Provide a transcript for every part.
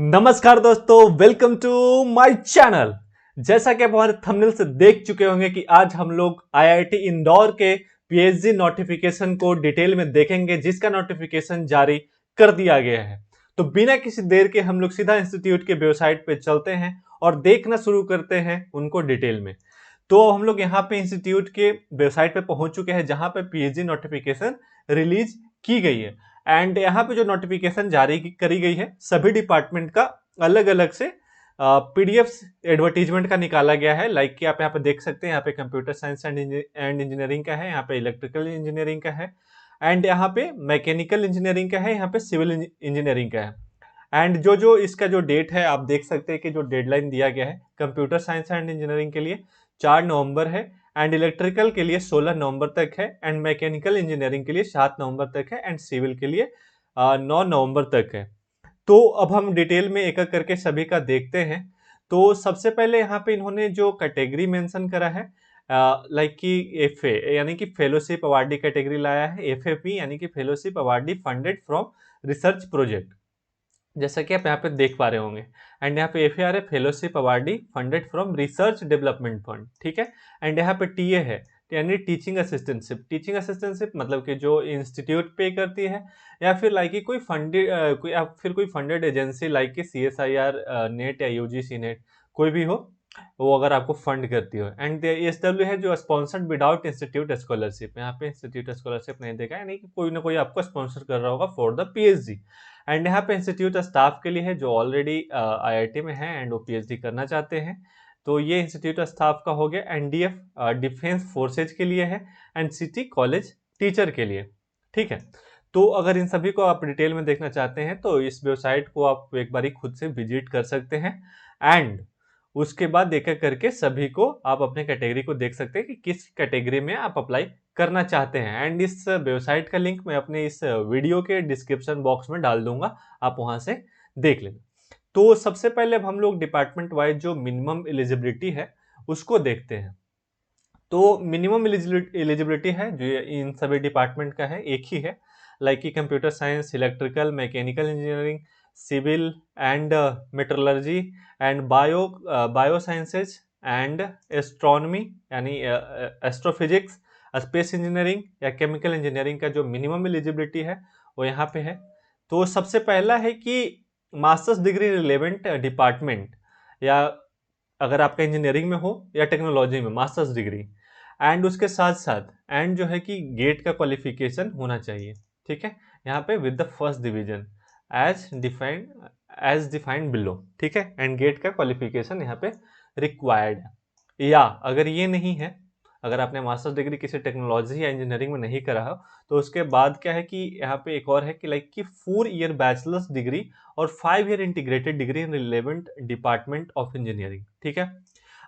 नमस्कार दोस्तों, welcome to my channel. जैसा कि आप हमारे थंबनेल से देख चुके होंगे कि आज हम लोग आईआईटी इंदौर के पीएचडी नोटिफिकेशन को डिटेल में देखेंगे, जिसका नोटिफिकेशन जारी कर दिया गया है। तो बिना किसी देर के हम लोग सीधा इंस्टीट्यूट के वेबसाइट पे चलते हैं और देखना शुरू करते हैं उनको डिटेल में। तो हम लोग यहाँ पे इंस्टीट्यूट के वेबसाइट पे पहुंच चुके हैं, जहां पे पीएचडी नोटिफिकेशन रिलीज की गई है। एंड यहाँ पे जो नोटिफिकेशन जारी करी गई है, सभी डिपार्टमेंट का अलग अलग से पीडीएफ एडवर्टीजमेंट का निकाला गया है। लाइक कि आप यहाँ पे देख सकते हैं, यहाँ पे कंप्यूटर साइंस एंड इंजीनियरिंग का है, यहाँ पे इलेक्ट्रिकल इंजीनियरिंग का है, एंड यहाँ पे मैकेनिकल इंजीनियरिंग का है, यहाँ पे सिविल इंजीनियरिंग का है। एंड जो जो इसका जो डेट है, आप देख सकते हैं कि जो डेडलाइन दिया गया है कंप्यूटर साइंस एंड इंजीनियरिंग के लिए 4 नवंबर है, एंड इलेक्ट्रिकल के लिए 16 नवंबर तक है, एंड मैकेनिकल इंजीनियरिंग के लिए 7 नवंबर तक है, एंड सिविल के लिए 9 नवंबर तक है। तो अब हम डिटेल में एक एक करके सभी का देखते हैं। तो सबसे पहले यहाँ पे इन्होंने जो कैटेगरी मेंशन करा है, लाइक कि एफए यानी कि फेलोशिप अवार्डी कैटेगरी लाया है, एफएपी यानी कि fellowship awardee funded from research project, जैसा कि आप यहाँ पे देख पा रहे होंगे। एंड यहाँ पे एफ है fellowship awardee funded from research development fund, ठीक है। एंड यहाँ पे टीए है यानी टीचिंग असिस्टेंटशिप। टीचिंग असिस्टेंटशिप मतलब कि जो इंस्टीट्यूट पे करती है, या फिर लाइक कि कोई फंडेड कोई या फिर कोई फंडेड एजेंसी लाइक कि CSIR नेट या यूजीसी नेट, कोई भी हो, वो अगर आपको फंड करती हो। एंड ESW है जो स्पॉन्सर्ड विदाउट इंस्टीट्यूट स्कॉलरशिप। यहाँ पे इंस्टीट्यूट स्कॉलरशिप नहीं देखा, यानी कि कोई ना कोई आपको स्पॉन्सर कर रहा होगा फॉर द पीएचडी। एंड यहाँ पे इंस्टीट्यूट स्टाफ के लिए है जो ऑलरेडी आईआईटी में है एंड वो पीएचडी करना चाहते हैं, तो ये इंस्टीट्यूट स्टाफ का हो गया। एनडीएफ डिफेंस फोर्सेज के लिए है, एंड सिटी कॉलेज टीचर के लिए, ठीक है। तो अगर इन सभी को आप डिटेल में देखना चाहते हैं तो इस वेबसाइट को आप एक बारी खुद से विजिट कर सकते हैं, एंड उसके बाद एक एक करके सभी को आप अपने कैटेगरी को देख सकते हैं कि किस कैटेगरी में आप अप्लाई करना चाहते हैं। एंड इस वेबसाइट का लिंक मैं अपने इस वीडियो के डिस्क्रिप्शन बॉक्स में डाल दूंगा, आप वहां से देख लेना। तो सबसे पहले अब हम लोग डिपार्टमेंट वाइज जो मिनिमम एलिजिबिलिटी है उसको देखते हैं। तो मिनिमम एलिजिबिलिटी है जो इन सभी डिपार्टमेंट का है, एक ही है। लाइक कि computer science, electrical, mechanical engineering, civil and metrology, and bio sciences, and astronomy यानी एस्ट्रोफिजिक्स, स्पेस इंजीनियरिंग या केमिकल इंजीनियरिंग का जो मिनिमम एलिजिबिलिटी है वो यहाँ पे है। तो सबसे पहला है कि मास्टर्स डिग्री रिलेवेंट डिपार्टमेंट, या अगर आपका इंजीनियरिंग में हो या टेक्नोलॉजी में मास्टर्स डिग्री, एंड उसके साथ साथ एंड जो है कि गेट का क्वालिफिकेशन होना चाहिए, ठीक है। यहाँ पे with the first division as defined below, ठीक है। एंड गेट का क्वालिफिकेशन यहाँ पे रिक्वायर्ड है। या अगर ये नहीं है, अगर आपने मास्टर्स डिग्री किसी टेक्नोलॉजी या इंजीनियरिंग में नहीं करा हो, तो उसके बाद क्या है कि यहाँ पे एक और है कि लाइक कि 4 ईयर बैचलर्स डिग्री और 5 year integrated degree in relevant department of engineering, ठीक है।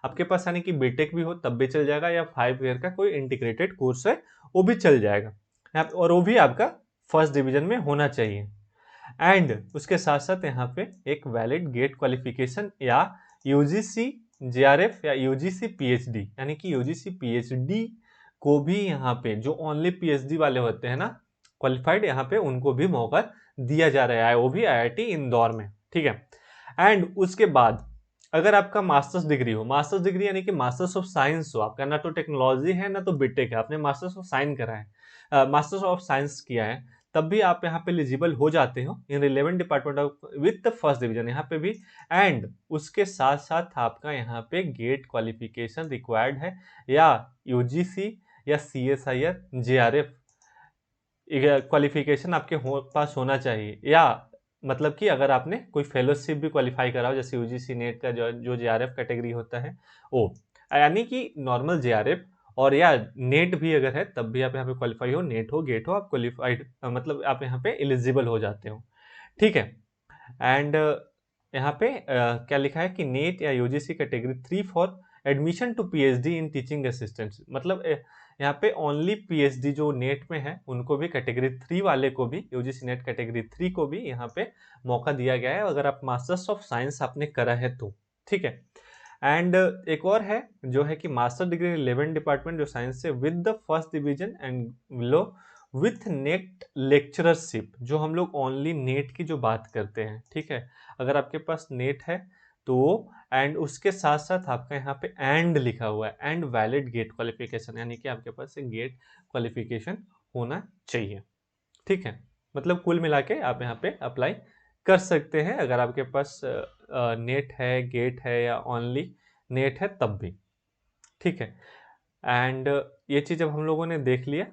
आपके पास यानी कि बीटेक भी हो तब भी चल जाएगा, या 5 ईयर का कोई इंटीग्रेटेड कोर्स है वो भी चल जाएगा, और वो भी आपका फर्स्ट डिवीजन में होना चाहिए। एंड उसके साथ साथ यहाँ पे एक वैलिड गेट क्वालिफिकेशन या यूजीसी जेआरएफ या यूजीसी पीएचडी, यानी कि यूजीसी पीएचडी को भी यहाँ पे जो ओनली पीएचडी वाले होते हैं ना क्वालिफाइड, यहाँ पे उनको भी मौका दिया जा रहा है, वो भी आईआईटी इंदौर में, ठीक है। एंड उसके बाद अगर आपका मास्टर्स डिग्री हो, मास्टर्स डिग्री यानी कि मास्टर्स ऑफ साइंस हो आपका, ना तो टेक्नोलॉजी है ना तो बीटेक है, आपने मास्टर्स ऑफ साइंस करा है, मास्टर्स ऑफ साइंस किया है, तब भी आप यहाँ पे एलिजिबल हो जाते हो इन relevant department of with the first division यहाँ पे भी। एंड उसके साथ साथ आपका यहाँ पे गेट क्वालिफिकेशन रिक्वायर्ड है, या यूजीसी या सीएसआईआर जेआरएफ क्वालिफिकेशन आपके पास होना चाहिए, या मतलब कि अगर आपने कोई फेलोशिप भी क्वालिफाई करा हो, जैसे यूजीसी नेट का जो जेआरएफ कैटेगरी होता है वो, यानी कि नॉर्मल जेआरएफ, और या नेट भी अगर है तब भी आप यहाँ पे क्वालिफाई हो, नेट हो गेट हो, आप क्वालिफाइड मतलब आप यहाँ पे एलिजिबल हो जाते हो, ठीक है। एंड यहाँ पे क्या लिखा है कि नेट या UGC category 3 for admission to PhD in teaching assistant, मतलब यहाँ पे ओनली पीएचडी जो नेट में है उनको भी, कैटेगरी 3 वाले को भी, यूजीसी नेट कैटेगरी 3 को भी यहाँ पे मौका दिया गया है अगर आप मास्टर्स ऑफ साइंस आपने करा है तो, ठीक है। एंड एक और है जो है कि मास्टर डिग्री 11 डिपार्टमेंट जो साइंस से with the first division and below with net lectureship, जो हम लोग ओनली नेट की जो बात करते हैं, ठीक है, अगर आपके पास नेट है तो एंड उसके साथ साथ आपका यहाँ पे एंड लिखा हुआ है, एंड वैलिड गेट क्वालिफिकेशन, यानी कि आपके पास एक गेट क्वालिफिकेशन होना चाहिए, ठीक है। मतलब कुल मिला के आप यहाँ पे अप्लाई कर सकते हैं अगर आपके पास नेट है, गेट है या ओनली नेट है तब भी, ठीक है। एंड ये चीज़ अब हम लोगों ने देख लिया।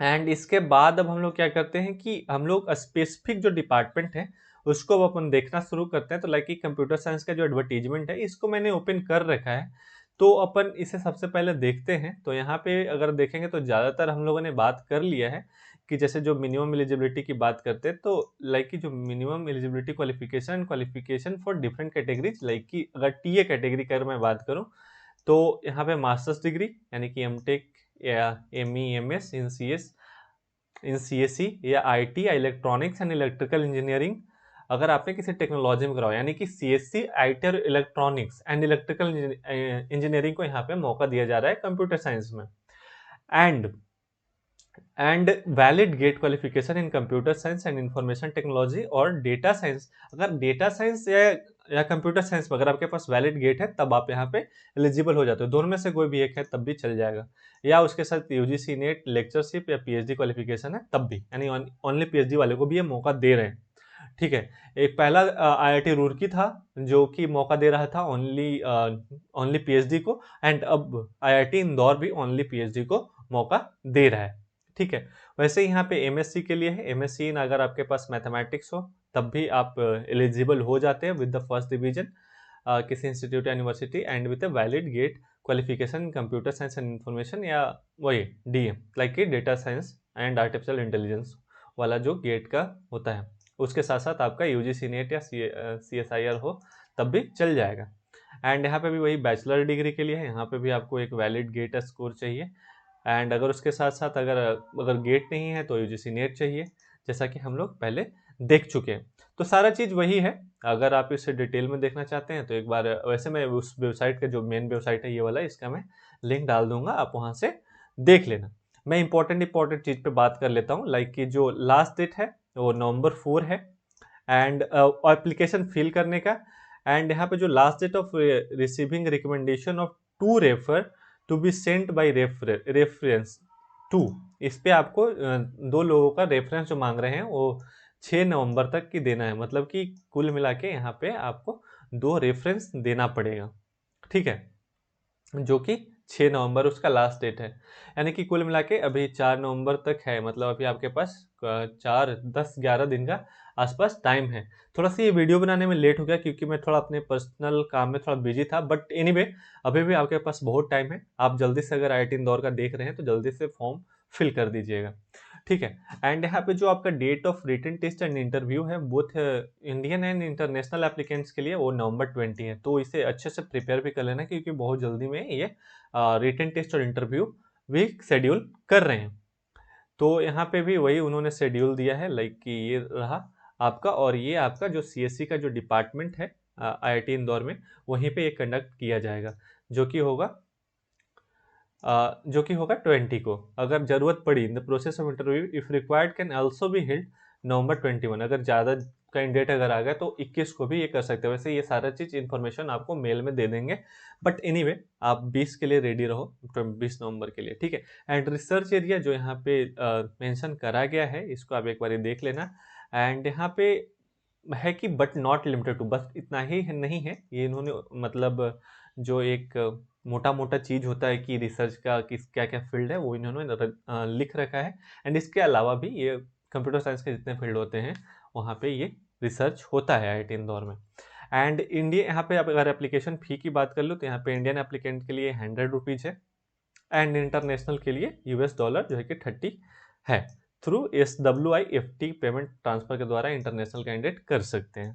एंड इसके बाद अब हम लोग क्या करते हैं कि हम लोग स्पेसिफिक जो डिपार्टमेंट है उसको अब अपन देखना शुरू करते हैं। तो लाइक कि कंप्यूटर साइंस का जो एडवर्टीजमेंट है इसको मैंने ओपन कर रखा है, तो अपन इसे सबसे पहले देखते हैं। तो यहाँ पे अगर देखेंगे तो ज़्यादातर हम लोगों ने बात कर लिया है कि जैसे जो मिनिमम एलिजिबिलिटी की बात करते हैं, तो लाइक कि जो minimum eligibility qualification for different categories, like कि अगर टीए कैटेगरी का मैं बात करूँ तो यहाँ पे मास्टर्स डिग्री यानी कि एमटेक या एमई एमएस इन सीएससी या आईटी या इलेक्ट्रॉनिक्स एंड इलेक्ट्रिकल इंजीनियरिंग, अगर आपने किसी टेक्नोलॉजी में कराओ, यानी कि सीएससी आईटी और इलेक्ट्रॉनिक्स एंड इलेक्ट्रिकल इंजीनियरिंग को यहाँ पे मौका दिया जा रहा है कंप्यूटर साइंस में। And valid GATE qualification in computer science and information technology और डेटा साइंस, अगर डेटा साइंस या कंप्यूटर साइंस में अगर आपके पास वैलिड गेट है तब आप यहाँ पे एलिजिबल हो जाते हो। दोनों में से कोई भी एक है तब भी चल जाएगा, या उसके साथ यूजीसी नेट लेक्चरशिप या पीएचडी क्वालिफिकेशन है तब भी, यानी ओनली पीएचडी वाले को भी ये मौका दे रहे हैं, ठीक है। एक पहला आईआईटी रुड़की था जो कि मौका दे रहा था ओनली पीएचडी को, एंड अब आईआईटी इंदौर भी ओनली पीएचडी को मौका दे रहा है, ठीक है। वैसे यहाँ पे एमएससी के लिए है, एमएससी इन अगर आपके पास मैथमेटिक्स हो तब भी आप एलिजिबल हो जाते हैं विद द फर्स्ट डिवीजन किसी इंस्टीट्यूट या university and with a valid GATE qualification computer science and information, या वही डीएम लाइक कि data science and artificial intelligence वाला जो गेट का होता है। उसके साथ साथ आपका यूजीसी नेट या सीएसआईआर हो तब भी चल जाएगा। एंड यहाँ पे भी वही बैचलर डिग्री के लिए है, यहाँ पे भी आपको एक वैलिड गेट स्कोर चाहिए। एंड अगर उसके साथ साथ अगर गेट नहीं है तो यूजीसी नेट चाहिए, जैसा कि हम लोग पहले देख चुके हैं। तो सारा चीज़ वही है। अगर आप इसे डिटेल में देखना चाहते हैं तो एक बार, वैसे मैं उस वेबसाइट का जो मेन वेबसाइट है ये वाला, इसका मैं लिंक डाल दूंगा, आप वहाँ से देख लेना। मैं इंपॉर्टेंट चीज़ पे बात कर लेता हूँ, लाइक कि जो लास्ट डेट है वो November 4 है एंड एप्लीकेशन फिल करने का। एंड यहाँ पे जो last date of receiving recommendation of to refer to be sent by reference to, इस पे आपको दो लोगों का रेफरेंस जो मांग रहे हैं वो 6 नवंबर तक की देना है। मतलब कि कुल मिला के यहाँ पे आपको 2 रेफरेंस देना पड़ेगा, ठीक है, जो कि 6 नवंबर उसका लास्ट डेट है। यानी कि कुल मिला के अभी 4 नवंबर तक है, मतलब अभी आपके पास 4 10 11 दिन का आसपास टाइम है। थोड़ा सा ये वीडियो बनाने में लेट हो गया क्योंकि मैं थोड़ा अपने पर्सनल काम में थोड़ा बिजी था, बट एनीवे अभी भी आपके पास बहुत टाइम है। आप जल्दी से अगर आईआईटी इंदौर का देख रहे हैं तो जल्दी से फॉर्म फिल कर दीजिएगा, ठीक है। एंड यहाँ पे जो आपका date of written test and interview है both Indian and international applicants के लिए, वो November 20 है। तो इसे अच्छे से प्रिपेयर भी कर लेना क्योंकि बहुत जल्दी में ये रिटन टेस्ट और इंटरव्यू भी शेड्यूल कर रहे हैं। तो यहाँ पे भी वही उन्होंने शेड्यूल दिया है, लाइक कि ये रहा आपका, और ये आपका जो सीएससी का जो डिपार्टमेंट है आईआईटी इंदौर में, वहीं पे ये कंडक्ट किया जाएगा, जो कि होगा 20 को। अगर जरूरत पड़ी in the process of interview if required can also be held November 21। अगर ज़्यादा कैंडिडेट अगर आ गया तो 21 को भी ये कर सकते हैं। वैसे ये सारा चीज़ इन्फॉर्मेशन आपको मेल में दे देंगे, बट एनीवे आप 20 के लिए रेडी रहो, 20 नवंबर के लिए, ठीक है। एंड रिसर्च एरिया जो यहाँ पे मेंशन करा गया है इसको आप एक बार देख लेना। एंड यहाँ पे है कि बट नॉट लिमिटेड टू, बस इतना ही नहीं है ये, इन्होंने मतलब जो एक मोटा मोटा चीज़ होता है कि रिसर्च का किस क्या क्या फील्ड है वो इन्होंने लिख रखा है। एंड इसके अलावा भी ये कंप्यूटर साइंस के जितने फील्ड होते हैं वहाँ पे ये रिसर्च होता है आईआईटी इंदौर में। एंड इंडिया यहाँ पे आप अगर एप्लीकेशन फ़ी की बात कर लो तो यहाँ पे इंडियन एप्लीकेंट के लिए 100 रुपीज़ है, एंड इंटरनेशनल के लिए $, जो है कि 30 है। थ्रू SWIFT पेमेंट ट्रांसफर के द्वारा इंटरनेशनल कैंडिडेट कर सकते हैं,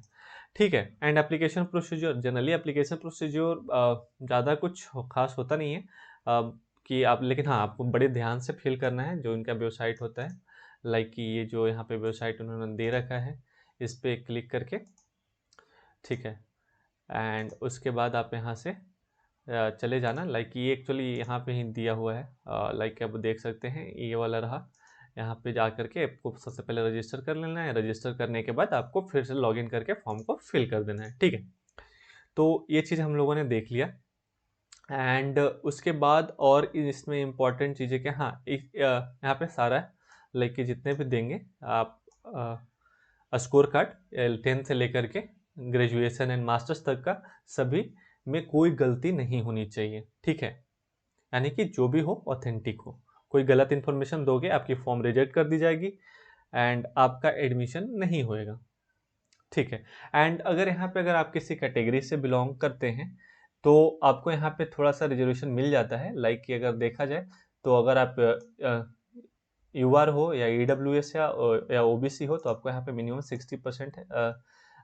ठीक है। And application procedure, generally application procedure ज़्यादा कुछ खास होता नहीं है कि आप, लेकिन हाँ आपको बड़े ध्यान से फिल करना है जो इनका वेबसाइट होता है, लाइक कि ये जो यहाँ पे वेबसाइट उन्होंने दे रखा है इस पर क्लिक करके, ठीक है। एंड उसके बाद आप यहाँ से चले जाना, लाइक ये एक्चुअली यहाँ पे ही दिया हुआ है, लाइक आप देख सकते हैं ये वाला रहा। यहाँ पे जा करके आपको सबसे पहले रजिस्टर कर लेना है। रजिस्टर करने के बाद आपको फिर से लॉगिन करके फॉर्म को फिल कर देना है, ठीक है। तो ये चीज़ हम लोगों ने देख लिया। एंड उसके बाद और इसमें इम्पॉर्टेंट चीज़ें क्या, हाँ यहाँ पे सारा लाइक कि जितने भी देंगे आप स्कोर कार्ड 10th से लेकर के ग्रेजुएशन एंड मास्टर्स तक का सभी में कोई गलती नहीं होनी चाहिए, ठीक है। यानी कि जो भी हो ऑथेंटिक हो। कोई गलत इन्फॉर्मेशन दोगे आपकी फॉर्म रिजेक्ट कर दी जाएगी एंड आपका एडमिशन नहीं होएगा, ठीक है। एंड अगर यहाँ पे अगर आप किसी कैटेगरी से बिलोंग करते हैं तो आपको यहाँ पे थोड़ा सा रिजर्वेशन मिल जाता है। लाइक कि अगर देखा जाए तो अगर आप यूआर हो या ईडब्ल्यूएस या ओबीसी हो तो आपको यहाँ पे मिनिमम 60%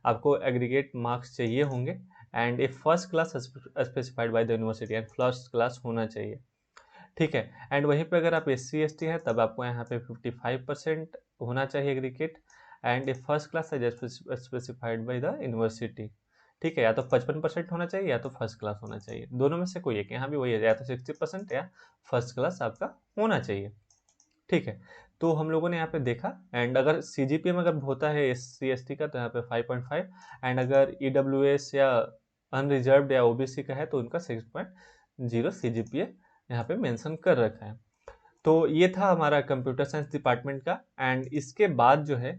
आपको एग्रीगेट मार्क्स चाहिए होंगे and A first class specified by the university and first class होना चाहिए, ठीक है। एंड वहीं पे अगर आप SC/ST है तब आपको यहाँ पे 55% होना चाहिए aggregate and A first class specified by the university, ठीक है। या तो 55% होना चाहिए या तो फर्स्ट क्लास होना चाहिए, दोनों में से कोई एक। यहाँ भी वही है, या तो 60% या फर्स्ट क्लास आपका होना चाहिए, ठीक है। तो हम लोगों ने यहाँ पे देखा। एंड अगर CGPA अगर होता है SC/ST का तो यहाँ पे 5.5 एंड अगर EWS या अनरिजर्व्ड या OBC का है तो उनका 6.0 CGPA यहाँ पे मेंशन कर रखा है। तो ये था हमारा कंप्यूटर साइंस डिपार्टमेंट का। एंड इसके बाद जो है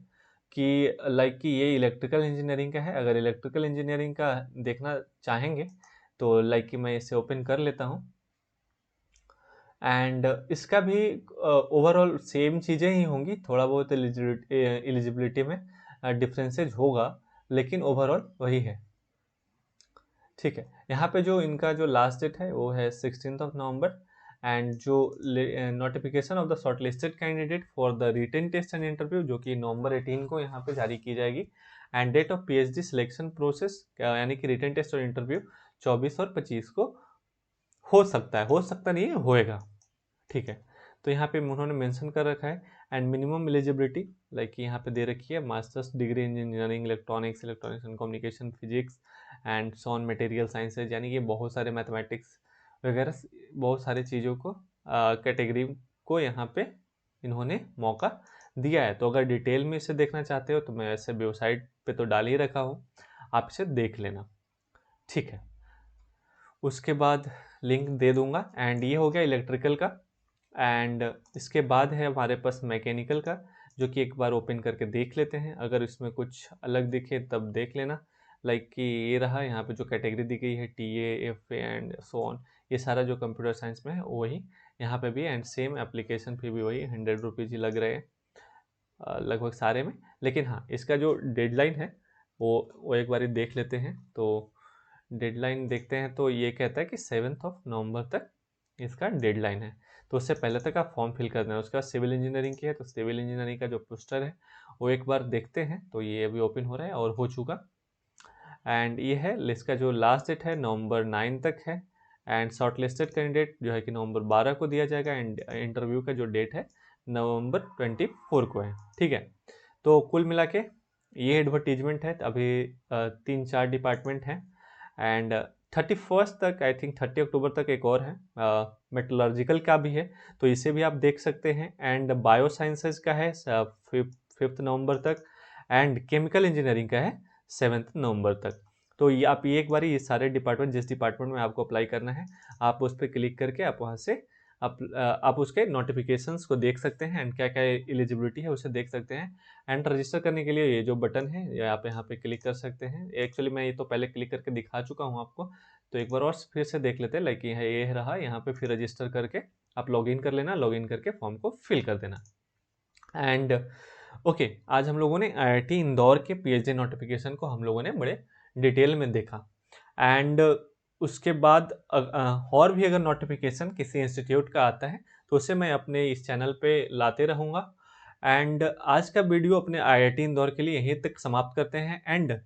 कि लाइक कि ये इलेक्ट्रिकल इंजीनियरिंग का है। अगर इलेक्ट्रिकल इंजीनियरिंग का देखना चाहेंगे तो लाइक कि मैं इसे ओपन कर लेता हूँ। एंड इसका भी ओवरऑल सेम चीज़ें ही होंगी, थोड़ा बहुत एलिजिबिलिटी में डिफरेंसेज होगा लेकिन ओवरऑल वही है, ठीक है। यहाँ पे जो इनका जो लास्ट डेट है वो है 16 नवंबर एंड जो notification of the shortlisted candidate for the written test and interview जो कि नवंबर 18 को यहाँ पे जारी की जाएगी। And date of PhD selection process यानी कि रिटन टेस्ट और इंटरव्यू 24 और 25 को हो सकता है, हो सकता नहीं है, होएगा, ठीक है। तो यहाँ पे उन्होंने मेंशन कर रखा है। एंड मिनिमम एलिजिबिलिटी लाइक यहाँ पे दे रखी है masters degree in engineering electronics and communication physics and सॉन मटेरियल साइंसेज, यानी कि बहुत सारे मैथमेटिक्स वगैरह बहुत सारी चीज़ों को कैटेगरी को यहाँ पे इन्होंने मौका दिया है। तो अगर डिटेल में इसे देखना चाहते हो तो मैं ऐसे वेबसाइट पे तो डाल ही रखा हूँ, आप इसे देख लेना, ठीक है। उसके बाद लिंक दे दूंगा। एंड ये हो गया इलेक्ट्रिकल का। एंड इसके बाद है हमारे पास मैकेनिकल का, जो कि एक बार ओपन करके देख लेते हैं। अगर इसमें कुछ अलग दिखे तब देख लेना। लाइक कि ये रहा, यहाँ पे जो कैटेगरी दी गई है TA FA and so on, ये सारा जो कंप्यूटर साइंस में है वही यहाँ पे भी। एंड सेम एप्लीकेशन फी भी वही 100 रुपीज़ ही लग रहे हैं लगभग सारे में। लेकिन हाँ, इसका जो डेडलाइन है वो एक बार देख लेते हैं। तो डेडलाइन देखते हैं तो ये कहता है कि 7 नवंबर तक इसका डेडलाइन है। तो उससे पहले तक आप फॉर्म फिल करना है। उसका सिविल इंजीनियरिंग की है तो सिविल इंजीनियरिंग का जो पोस्टर है वो एक बार देखते हैं। तो ये अभी ओपन हो रहा है और हो चुका। एंड ये है लिस्ट का जो लास्ट डेट है नवंबर 9 तक है। एंड शॉर्ट लिस्टेड कैंडिडेट जो है कि नवंबर 12 को दिया जाएगा। एंड इंटरव्यू का जो डेट है नवंबर 24 को है, ठीक है। तो कुल मिला के ये एडवर्टीजमेंट है। अभी 3-4 डिपार्टमेंट हैं। एंड 31 तक, आई थिंक 30 अक्टूबर तक एक और है मेटलर्जिकल का भी है, तो इसे भी आप देख सकते हैं। एंड बायो साइंसेज का है 5 नवंबर तक। एंड केमिकल इंजीनियरिंग का है 7 नवंबर तक। तो ये आप ये एक बार ये सारे डिपार्टमेंट, जिस डिपार्टमेंट में आपको अप्लाई करना है आप उस पर क्लिक करके आप वहाँ से आप उसके नोटिफिकेशंस को देख सकते हैं एंड क्या क्या एलिजिबिलिटी है उसे देख सकते हैं। एंड रजिस्टर करने के लिए ये जो बटन है ये आप यहाँ पे क्लिक कर सकते हैं। एक्चुअली मैं ये तो पहले क्लिक करके दिखा चुका हूँ आपको, तो एक बार और फिर से देख लेते हैं। लाइक ये रहा, यहाँ पे फिर रजिस्टर करके आप लॉगिन कर लेना, लॉगिन करके फॉर्म को फिल कर देना। एंड ओके, आज हम लोगों ने IIT इंदौर के PhD नोटिफिकेशन को हम लोगों ने बड़े डिटेल में देखा। एंड उसके बाद और भी अगर नोटिफिकेशन किसी इंस्टीट्यूट का आता है तो उसे मैं अपने इस चैनल पे लाते रहूँगा। एंड आज का वीडियो अपने IIT इंदौर के लिए यहीं तक समाप्त करते हैं। एंड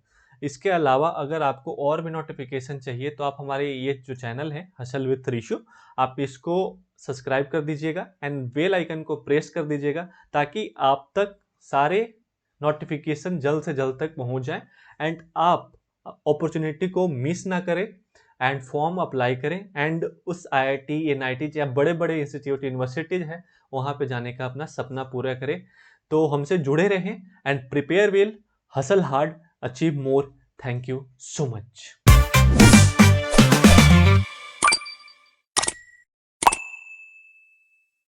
इसके अलावा अगर आपको और भी नोटिफिकेशन चाहिए तो आप हमारे ये जो चैनल है हसल विथ रिशु, आप इसको सब्सक्राइब कर दीजिएगा एंड बेल आइकन को प्रेस कर दीजिएगा ताकि आप तक सारे नोटिफिकेशन जल्द से जल्द तक पहुंच जाए एंड आप अपॉर्चुनिटी को मिस ना करें एंड फॉर्म अप्लाई करें एंड उस IIT NIT या बड़े बड़े इंस्टीट्यूट यूनिवर्सिटीज हैं वहाँ पे जाने का अपना सपना पूरा करें। तो हमसे जुड़े रहें and prepare well, hustle hard, achieve more. Thank you so much.